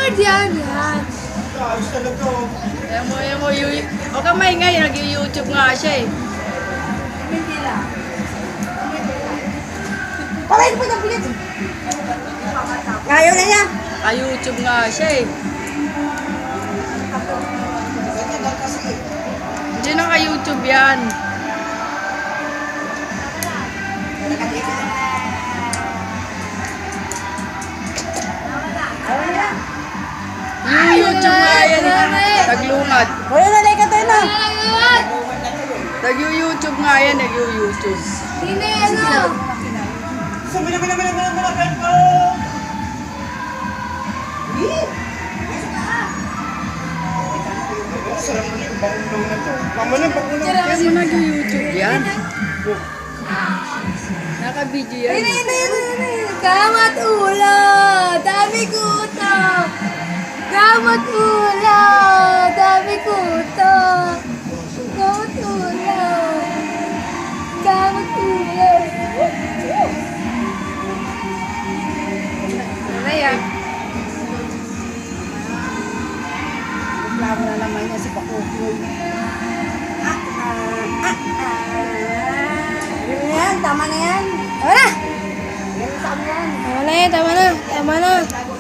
Yan, yan. Ayos talaga oh. Yan mo, huwag kang maingay, nag-YouTube nga siya eh. Palain po ng bilit. Ayaw na niya. YouTube nga siya eh. Ganyan lang kasi. Hindi na YouTube yan. YouTube nga yan eh. Taglungad. Wala na lang ka tayo na. Nag-YouTube nga yan, nag-YouTube. Hindi, ano? Sabi na, kahit pa. Sarap na yung bangulaw na to. Mama na, bangulaw. Kaya mo nag-YouTube yan. Naka-video yan. Hindi. Kamat ulo. Dami kuto. Kamat ulo. Dami kuto. Kamat ulo. Kamat ulo. Ano yan? Reklamo na naman niya si Pakukoy. Yan, tama na yan. Tama na. Tama na yan, tama na. Tama na.